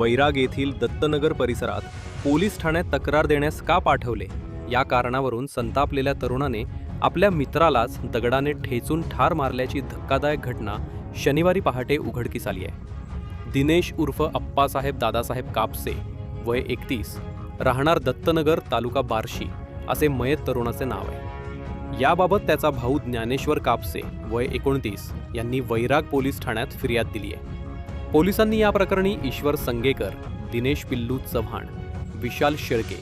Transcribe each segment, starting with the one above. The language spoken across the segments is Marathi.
वैराग येथील दत्तनगर परिसरात पोलीस ठाण्यात तक्रार देण्यास का पाठवले या कारणावरून संतापलेल्या तरुणाने आपल्या मित्रालाच दगडाने ठेचून ठार मारल्याची धक्कादायक घटना शनिवारी पहाटे उघडकीस आली आहे। दिनेश उर्फ अप्पासाहेब दादासाहेब कापसे वय 31 राहणार दत्तनगर तालुका बार्शी असे मयत तरुणाचे नाव आहे। याबाबत त्याचा भाऊ ज्ञानेश्वर कापसे वय 29 यांनी वैराग पोलीस ठाण्यात फिर्याद दिली आहे। पोलिसांनी या प्रकरणी ईश्वर संगेकर, दिनेश पिल्लू चव्हाण, विशाल शेळके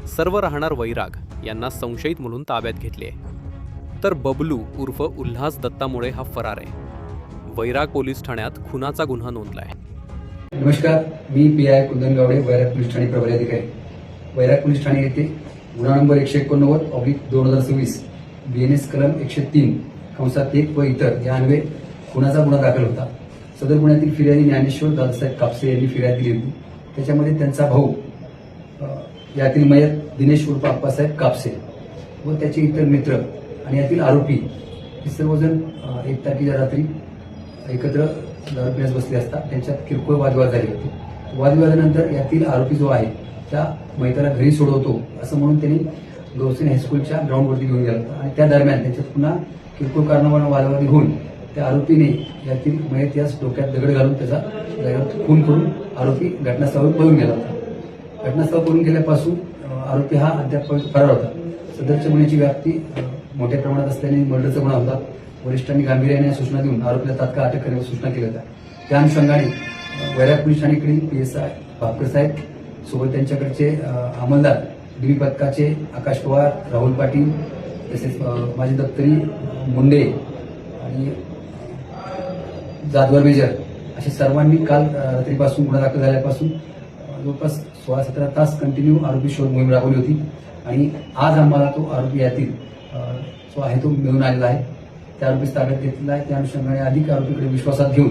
सर्व राहणार वैराग यांना संशयित म्हणून ताब्यात घेतले आहे। तर बबलू उर्फ उल्हास दत्तामुळे हा फरार आहे। वैराग पोलीस ठाण्यात खुनाचा गुन्हा नोंदला आहे। नमस्कार, मी PI कुंदनगावडे, वैराग पोलीस ठाणे प्रभारी अधिकारी। वैराग पोलीस ठाणे येथे गुन्हा नंबर 189/2026 BNS कलम 103(1) व इतर या अन्वये खुनाचा गुन्हा दाखल होता। सदर गुन्ह्यातील फिर्यादी ज्ञानेश्वर दादासाहेब कापसे यांनी फिर्याद दिली होती। त्याच्यामध्ये त्यांचा भाऊ यातील मयत दिनेश उर्फ अप्पासाहेब कापसे व त्याचे इतर मित्र आणि यातील आरोपी हे सर्वजण 1 तारखेच्या रात्री एकत्र दारू पिण्यास बसले असता त्यांच्यात किरकोळ वादविवाद झाले होते। वादविवादानंतर यातील आरोपी जो आहे त्या मयताला घरी सोडवतो असं म्हणून त्यांनी गौसेन हायस्कूलच्या ग्राउंडवरती घेऊन गेला होता आणि त्या दरम्यान त्यांच्यात पुन्हा किरकोळ कारणावरून वादवादी होऊन त्या आरोपीने यातील मयत यास डोक्यात दगड घालून त्याचा जागेवर खून करून आरोपी घटनास्थळावर पळून गेला होता। घटनास्थळावर पळून गेल्यापासून आरोपी हा अद्याप फरार होता। सदरच्या गुन्ह्याची व्याप्ती मोठ्या प्रमाणात असल्याने मर्डरचा गुन्हा होता। वरिष्ठांनी गांभीर्याने सूचना देऊन आरोपीला तात्काळ अटक करण्याची सूचना केली होती। त्या अनुषंगाने वैराग पोलीस ठाणेकडील PSI भापकर साहेब सोबत त्यांच्याकडचे अंमलदार DB पथकाचे आकाश पवार, राहुल पाटील तसेच माजी दप्तरी मुंडे आणि जाधवर मेजर अशा सर्वांनी काल रात्रीपासून गुन्हा दाखल झाल्यापासून जवळपास 16-17 तास कंटिन्यू आरोपी शोध मोहीम राबवली होती आणि आज आम्हाला तो आरोपी यातील जो आहे तो मिळून आलेला आहे। त्या आरोपीस ताब्यात घेतलेला आहे। त्या अनुषंगाने अधिक आरोपीकडे विश्वासात घेऊन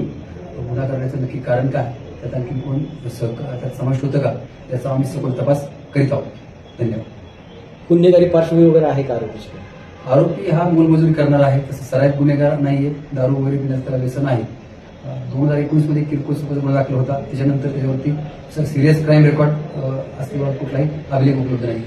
गुन्हा करण्याचं नक्की कारण काय, त्यात आणखी कोण त्यात समाविष्ट होतं का याचा आम्ही सखोल तपास करीत आहोत। धन्यवाद। गुन्हेगारी पार्श्वभूमी वगैरे आहे का आरोपीची? आरोपी हा मोलमजुरी करणार आहे, तसं सराईत गुन्हेगार नाहीये, दारू वगैरे पिण्यास त्याला व्यसन आहे। 2019 मध्ये किरकोळ गुन्हा दाखल होता, त्याच्यानंतर त्याच्यावरती सिरियस क्राईम रेकॉर्ड असल्यावर कुठलाही अभिलेख उपलब्ध नाही।